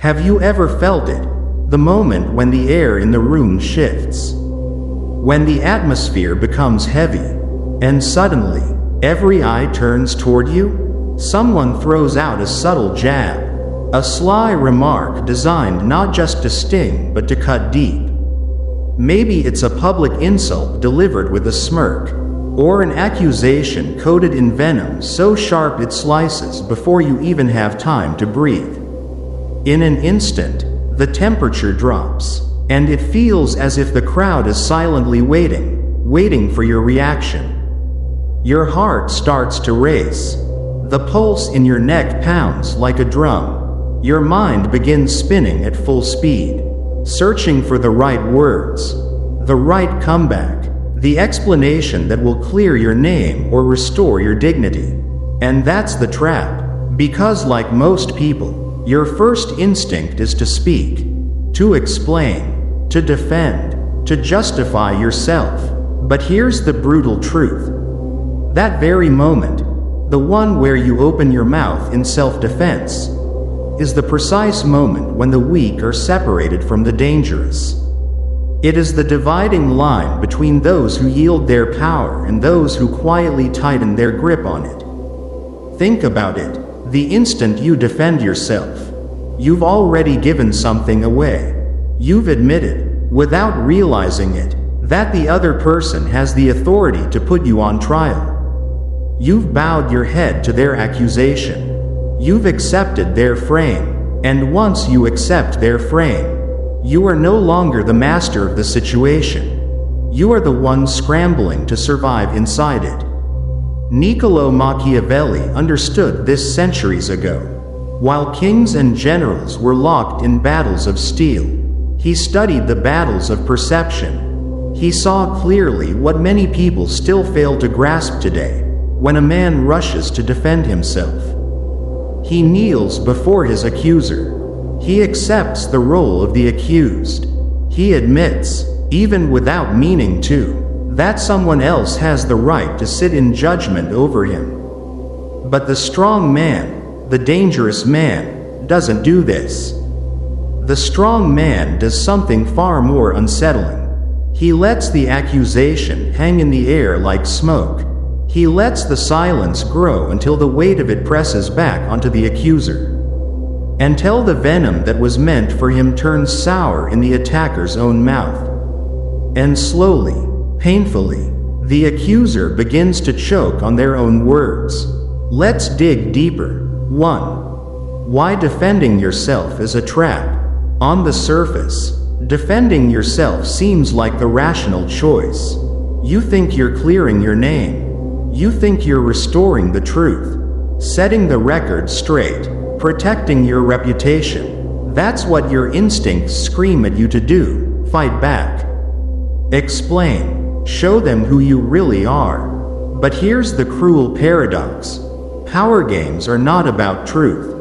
Have you ever felt it? The moment when the air in the room shifts. When the atmosphere becomes heavy, and suddenly, every eye turns toward you? Someone throws out a subtle jab, a sly remark designed not just to sting but to cut deep. Maybe it's a public insult delivered with a smirk, or an accusation coated in venom so sharp it slices before you even have time to breathe. In an instant, the temperature drops, and it feels as if the crowd is silently waiting for your reaction. Your heart starts to race. The pulse in your neck pounds like a drum. Your mind begins spinning at full speed, searching for the right words, the right comeback, the explanation that will clear your name or restore your dignity. And that's the trap, because like most people, your first instinct is to speak, to explain, to defend, to justify yourself. But here's the brutal truth. That very moment, the one where you open your mouth in self-defense, is the precise moment when the weak are separated from the dangerous. It is the dividing line between those who yield their power and those who quietly tighten their grip on it. Think about it. The instant you defend yourself, you've already given something away. You've admitted, without realizing it, that the other person has the authority to put you on trial. You've bowed your head to their accusation. You've accepted their frame, and once you accept their frame, you are no longer the master of the situation. You are the one scrambling to survive inside it. Niccolò Machiavelli understood this centuries ago. While kings and generals were locked in battles of steel, he studied the battles of perception. He saw clearly what many people still fail to grasp today. When a man rushes to defend himself, he kneels before his accuser. He accepts the role of the accused. He admits, even without meaning to, that someone else has the right to sit in judgment over him. But the strong man, the dangerous man, doesn't do this. The strong man does something far more unsettling. He lets the accusation hang in the air like smoke. He lets the silence grow until the weight of it presses back onto the accuser. Until the venom that was meant for him turns sour in the attacker's own mouth. And slowly, painfully, the accuser begins to choke on their own words. Let's dig deeper. 1. Why defending yourself is a trap. On the surface, defending yourself seems like the rational choice. You think you're clearing your name. You think you're restoring the truth, setting the record straight, protecting your reputation. That's what your instincts scream at you to do. Fight back. Explain. Show them who you really are. But here's the cruel paradox. Power games are not about truth.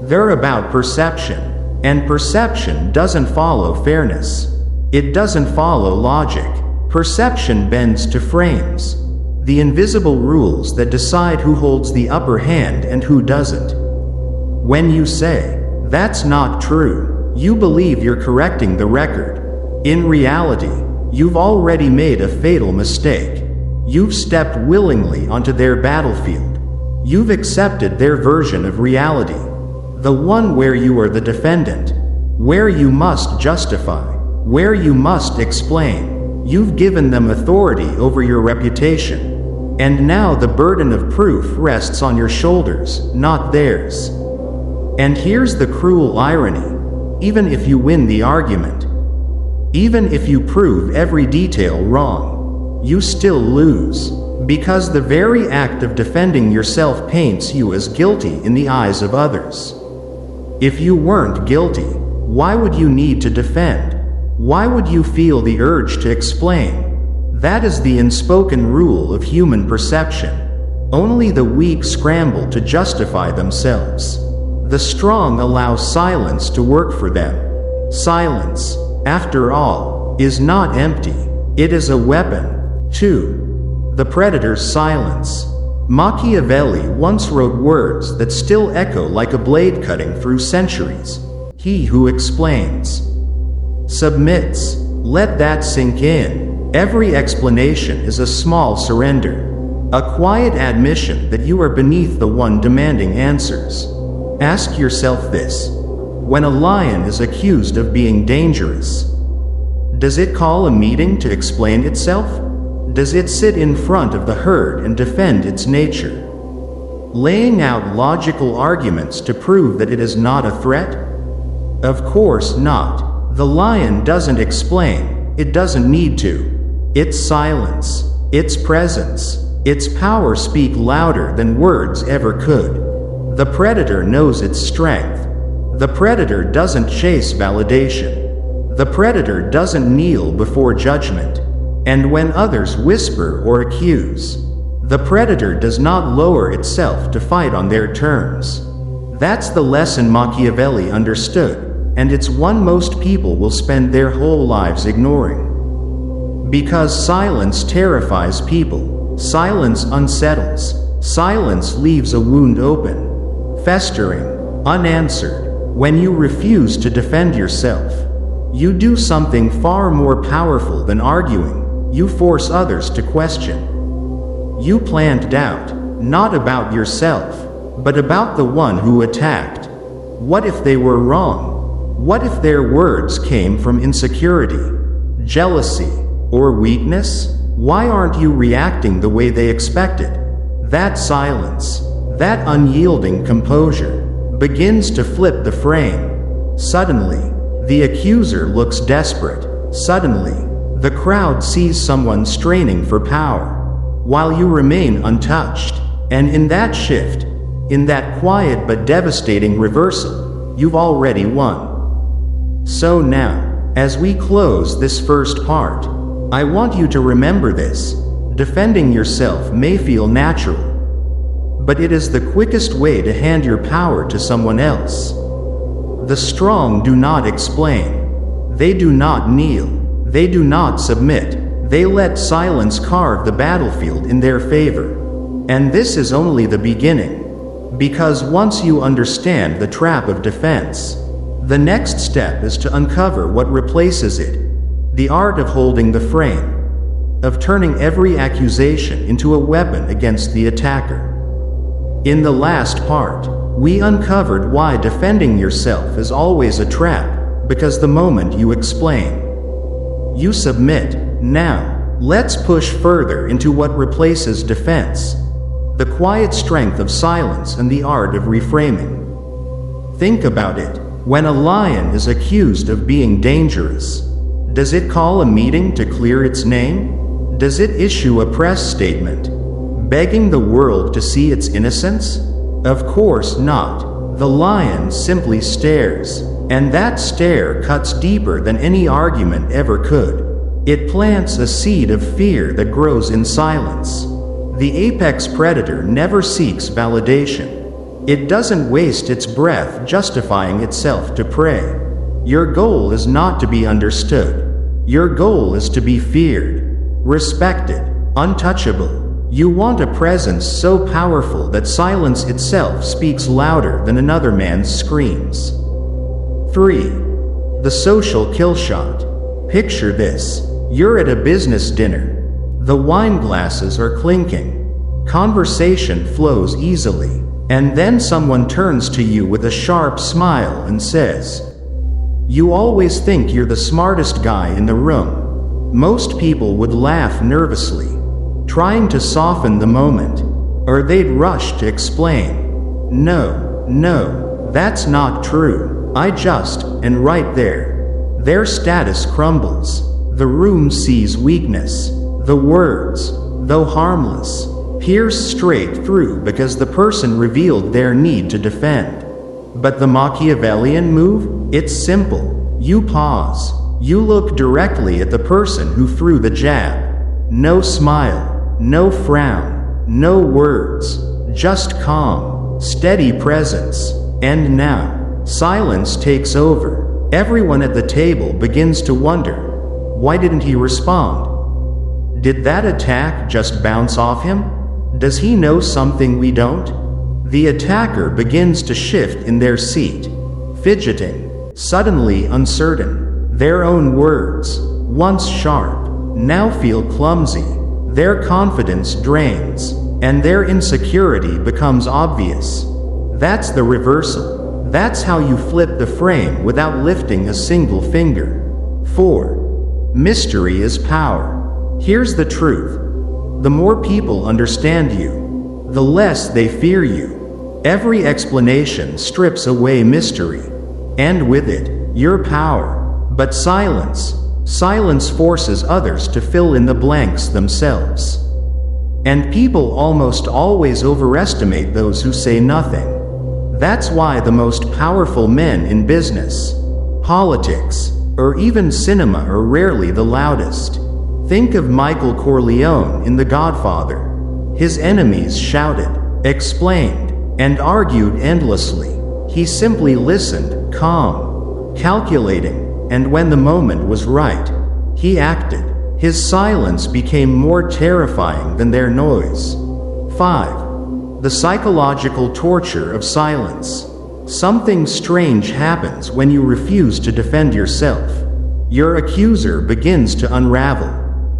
They're about perception. And perception doesn't follow fairness. It doesn't follow logic. Perception bends to frames. The invisible rules that decide who holds the upper hand and who doesn't. When you say, "That's not true," you believe you're correcting the record. In reality, you've already made a fatal mistake. You've stepped willingly onto their battlefield. You've accepted their version of reality. The one where you are the defendant. Where you must justify. Where you must explain. You've given them authority over your reputation. And now the burden of proof rests on your shoulders, not theirs. And here's the cruel irony. Even if you win the argument, even if you prove every detail wrong, you still lose. Because the very act of defending yourself paints you as guilty in the eyes of others. If you weren't guilty, why would you need to defend? Why would you feel the urge to explain? That is the unspoken rule of human perception. Only the weak scramble to justify themselves. The strong allow silence to work for them. Silence, after all, is not empty. It is a weapon. 2. The predator's silence. Machiavelli once wrote words that still echo like a blade cutting through centuries. He who explains submits. Let that sink in. Every explanation is a small surrender, a quiet admission that you are beneath the one demanding answers. Ask yourself this: when a lion is accused of being dangerous, does it call a meeting to explain itself? Does it sit in front of the herd and defend its nature, laying out logical arguments to prove that it is not a threat? Of course not. The lion doesn't explain. It doesn't need to. Its silence, its presence, its power speak louder than words ever could. The predator knows its strength. The predator doesn't chase validation. The predator doesn't kneel before judgment. And when others whisper or accuse, the predator does not lower itself to fight on their terms. That's the lesson Machiavelli understood, and it's one most people will spend their whole lives ignoring. Because silence terrifies people. Silence unsettles. Silence leaves a wound open, festering, unanswered. When you refuse to defend yourself, you do something far more powerful than arguing. You force others to question. You plant doubt, not about yourself, but about the one who attacked. What if they were wrong? What if their words came from insecurity, jealousy, or weakness? Why aren't you reacting the way they expected? That silence, that unyielding composure, begins to flip the frame. Suddenly, the accuser looks desperate. Suddenly, the crowd sees someone straining for power, while you remain untouched. And in that shift, in that quiet but devastating reversal, you've already won. So now, as we close this first part, I want you to remember this: defending yourself may feel natural, but it is the quickest way to hand your power to someone else. The strong do not explain. They do not kneel. They do not submit. They let silence carve the battlefield in their favor. And this is only the beginning. Because once you understand the trap of defense, the next step is to uncover what replaces it. The art of holding the frame, of turning every accusation into a weapon against the attacker. In the last part, we uncovered why defending yourself is always a trap, because the moment you explain, you submit. Now, let's push further into what replaces defense: the quiet strength of silence and the art of reframing. Think about it. When a lion is accused of being dangerous, does it call a meeting to clear its name? Does it issue a press statement, begging the world to see its innocence? Of course not. The lion simply stares, and that stare cuts deeper than any argument ever could. It plants a seed of fear that grows in silence. The apex predator never seeks validation. It doesn't waste its breath justifying itself to prey. Your goal is not to be understood. Your goal is to be feared, respected, untouchable. You want a presence so powerful that silence itself speaks louder than another man's screams. 3. The social kill shot. Picture this. You're at a business dinner. The wine glasses are clinking. Conversation flows easily. And then someone turns to you with a sharp smile and says, "You always think you're the smartest guy in the room." Most people would laugh nervously, trying to soften the moment, or they'd rush to explain, No, that's not true. I just," and right there, their status crumbles. The room sees weakness. The words, though harmless, pierce straight through because the person revealed their need to defend. But the Machiavellian move? It's simple. You pause. You look directly at the person who threw the jab. No smile, no frown, no words, just calm, steady presence. And now, silence takes over. Everyone at the table begins to wonder, why didn't he respond? Did that attack just bounce off him? Does he know something we don't? The attacker begins to shift in their seat, fidgeting, suddenly uncertain. Their own words, once sharp, now feel clumsy. Their confidence drains, and their insecurity becomes obvious. That's the reversal. That's how you flip the frame without lifting a single finger. 4. Mystery is power. Here's the truth. The more people understand you, the less they fear you. Every explanation strips away mystery, and with it, your power. But silence forces others to fill in the blanks themselves. And people almost always overestimate those who say nothing. That's why the most powerful men in business, politics, or even cinema are rarely the loudest. Think of Michael Corleone in The Godfather. His enemies shouted, explained, and argued endlessly. He simply listened, calm, calculating, and when the moment was right, he acted. His silence became more terrifying than their noise. 5. The psychological torture of silence. Something strange happens when you refuse to defend yourself. Your accuser begins to unravel.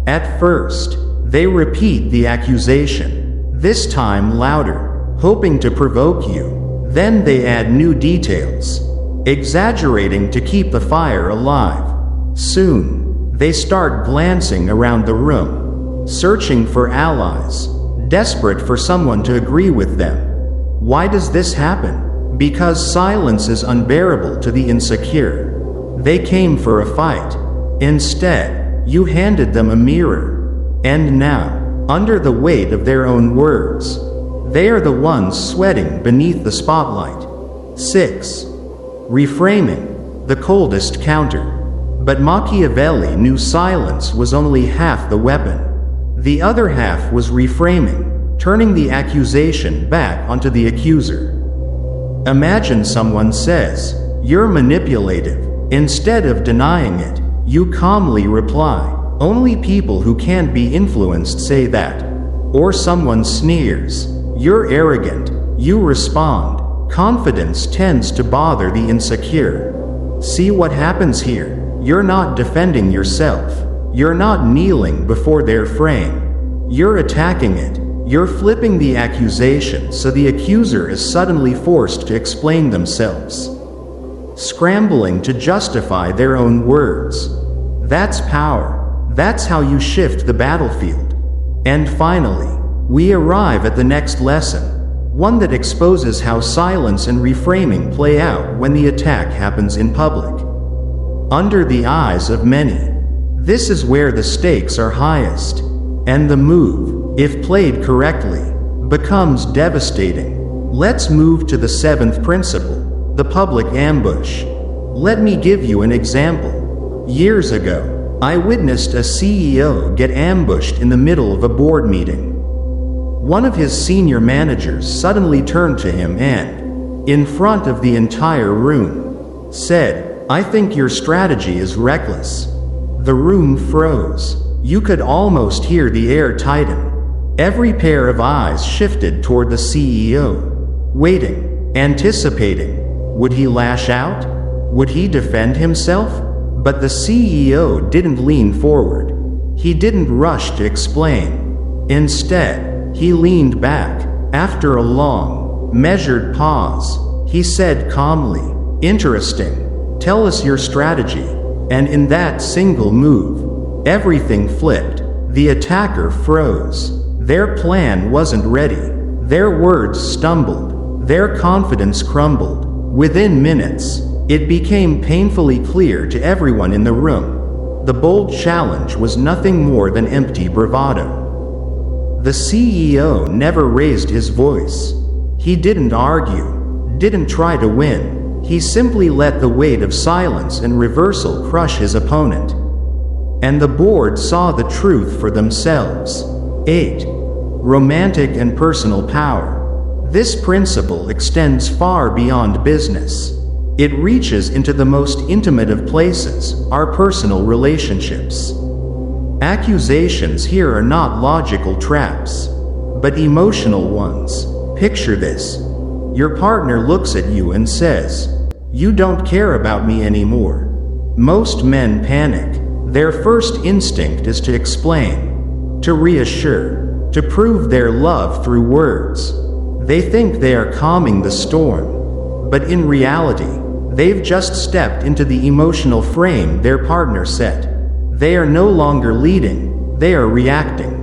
At first, they repeat the accusation, this time louder, hoping to provoke you. Then they add new details, exaggerating to keep the fire alive. Soon, they start glancing around the room, searching for allies, desperate for someone to agree with them. Why does this happen? Because silence is unbearable to the insecure. They came for a fight. Instead, you handed them a mirror. And now, under the weight of their own words, they are the ones sweating beneath the spotlight. 6. Reframing, the coldest counter. But Machiavelli knew silence was only half the weapon. The other half was reframing, turning the accusation back onto the accuser. Imagine someone says, "You're manipulative." Instead of denying it, you calmly reply, "Only people who can't be influenced say that." Or someone sneers, "You're arrogant." You respond, "Confidence tends to bother the insecure." See what happens here? You're not defending yourself. You're not kneeling before their frame. You're attacking it. You're flipping the accusation so the accuser is suddenly forced to explain themselves, scrambling to justify their own words. That's power. That's how you shift the battlefield. And finally, we arrive at the next lesson, one that exposes how silence and reframing play out when the attack happens in public, under the eyes of many. This is where the stakes are highest, and the move, if played correctly, becomes devastating. Let's move to the 7th principle, the public ambush. Let me give you an example. Years ago, I witnessed a CEO get ambushed in the middle of a board meeting. One of his senior managers suddenly turned to him and, in front of the entire room, said, "I think your strategy is reckless." The room froze. You could almost hear the air tighten. Every pair of eyes shifted toward the CEO, waiting, anticipating. Would he lash out? Would he defend himself? But the CEO didn't lean forward. He didn't rush to explain. Instead, he leaned back. After a long, measured pause, he said calmly, "Interesting. Tell us your strategy." And in that single move, everything flipped. The attacker froze. Their plan wasn't ready. Their words stumbled. Their confidence crumbled. Within minutes, it became painfully clear to everyone in the room. The bold challenge was nothing more than empty bravado. The CEO never raised his voice. He didn't argue, didn't try to win. He simply let the weight of silence and reversal crush his opponent. And the board saw the truth for themselves. 8. Romantic and personal power. This principle extends far beyond business. It reaches into the most intimate of places, our personal relationships. Accusations here are not logical traps, but emotional ones. Picture this. Your partner looks at you and says, You don't care about me anymore." Most men panic. Their first instinct is to explain, to reassure, to prove their love through words. They think they are calming the storm, but in reality, they've just stepped into the emotional frame their partner set. They are no longer leading, they are reacting.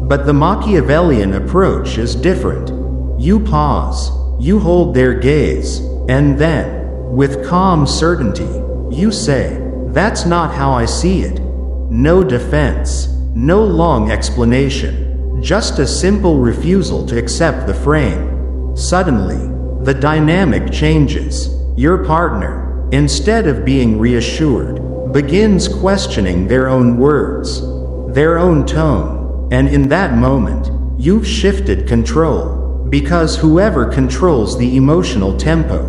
But the Machiavellian approach is different. You pause, you hold their gaze, and then, with calm certainty, you say, "That's not how I see it." No defense, no long explanation, just a simple refusal to accept the frame. Suddenly, the dynamic changes. Your partner, instead of being reassured, begins questioning their own words, their own tone, and in that moment, you've shifted control. Because whoever controls the emotional tempo,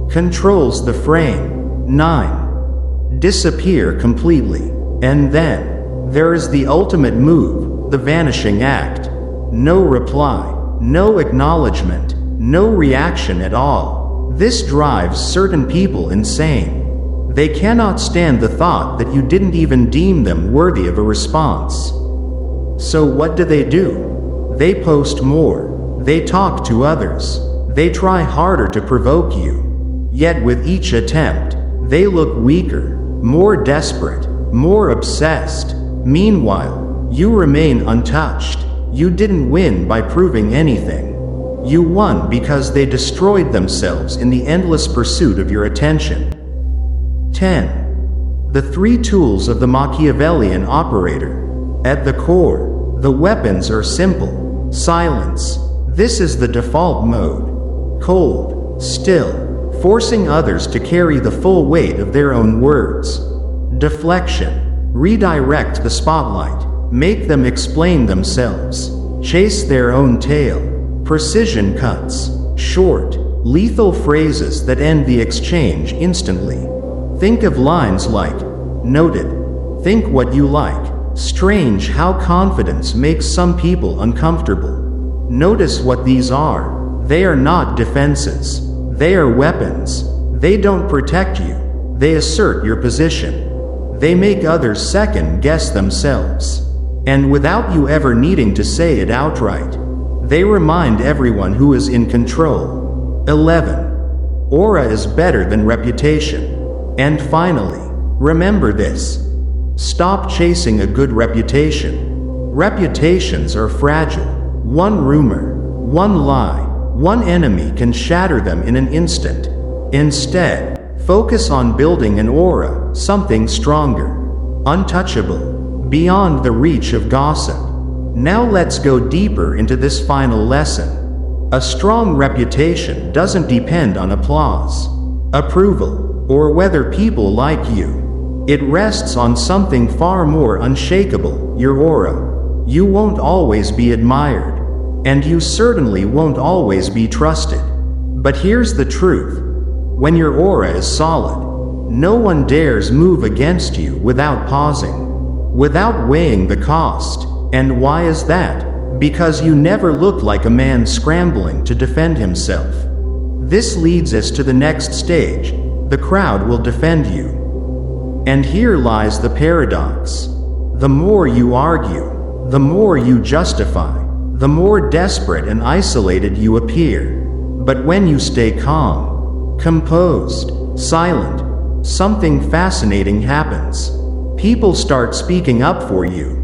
controls the frame. 9. Disappear completely. And then, there is the ultimate move, the vanishing act. No reply, no acknowledgement, no reaction at all. This drives certain people insane. They cannot stand the thought that you didn't even deem them worthy of a response. So what do? They post more. They talk to others. They try harder to provoke you. Yet with each attempt, they look weaker, more desperate, more obsessed. Meanwhile, you remain untouched. You didn't win by proving anything. You won because they destroyed themselves in the endless pursuit of your attention. 10. The 3 tools of the Machiavellian operator. At the core, the weapons are simple. Silence. This is the default mode. Cold, still, forcing others to carry the full weight of their own words. Deflection. Redirect the spotlight. Make them explain themselves. Chase their own tail. Precision cuts. Short, lethal phrases that end the exchange instantly. Think of lines like, "Noted. Think what you like." Strange how confidence makes some people uncomfortable. Notice what these are. They are not defenses. They are weapons. They don't protect you. They assert your position. They make others second guess themselves. And without you ever needing to say it outright, they remind everyone who is in control. 11. Aura is better than reputation. And finally, remember this. Stop chasing a good reputation. Reputations are fragile. One rumor, one lie, one enemy can shatter them in an instant. Instead, focus on building an aura, something stronger, untouchable, beyond the reach of gossip. Now let's go deeper into this final lesson. A strong reputation doesn't depend on applause, approval, or whether people like you. It rests on something far more unshakable, your aura. You won't always be admired, and you certainly won't always be trusted. But here's the truth. When your aura is solid, no one dares move against you without pausing, without weighing the cost. And why is that? Because you never look like a man scrambling to defend himself. This leads us to the next stage. The crowd will defend you. And here lies the paradox. The more you argue, the more you justify, the more desperate and isolated you appear. But when you stay calm, composed, silent, something fascinating happens. People start speaking up for you.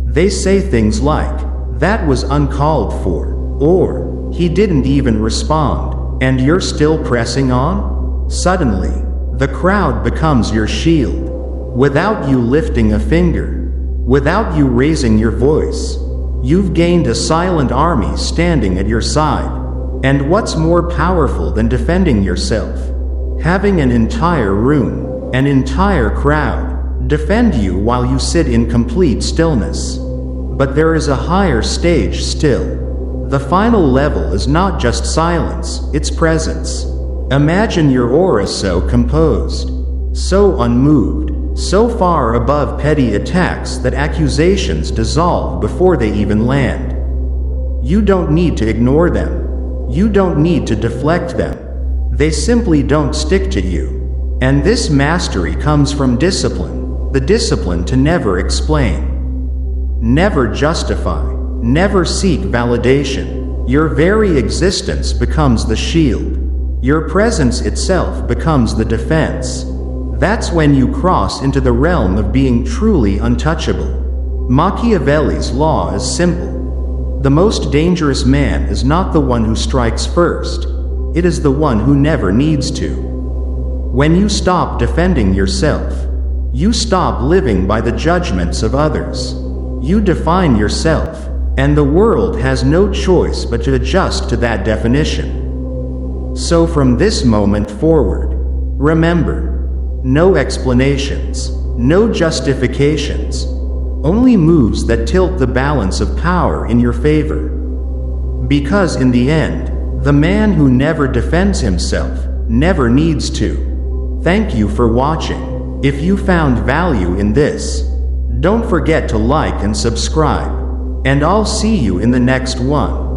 They say things like, "That was uncalled for," or, "He didn't even respond, and you're still pressing on?" Suddenly, the crowd becomes your shield. Without you lifting a finger, without you raising your voice, you've gained a silent army standing at your side. And what's more powerful than defending yourself? Having an entire room, an entire crowd, defend you while you sit in complete stillness. But there is a higher stage still. The final level is not just silence, it's presence. Imagine your aura so composed, so unmoved, so far above petty attacks that accusations dissolve before they even land. You don't need to ignore them. You don't need to deflect them. They simply don't stick to you. And this mastery comes from discipline, the discipline to never explain, never justify, never seek validation. Your very existence becomes the shield. Your presence itself becomes the defense. That's when you cross into the realm of being truly untouchable. Machiavelli's law is simple. The most dangerous man is not the one who strikes first. It is the one who never needs to. When you stop defending yourself, you stop living by the judgments of others. You define yourself, and the world has no choice but to adjust to that definition. So from this moment forward, remember, no explanations, no justifications, only moves that tilt the balance of power in your favor. Because in the end, the man who never defends himself never needs to. Thank you for watching. If you found value in this, don't forget to like and subscribe, and I'll see you in the next one.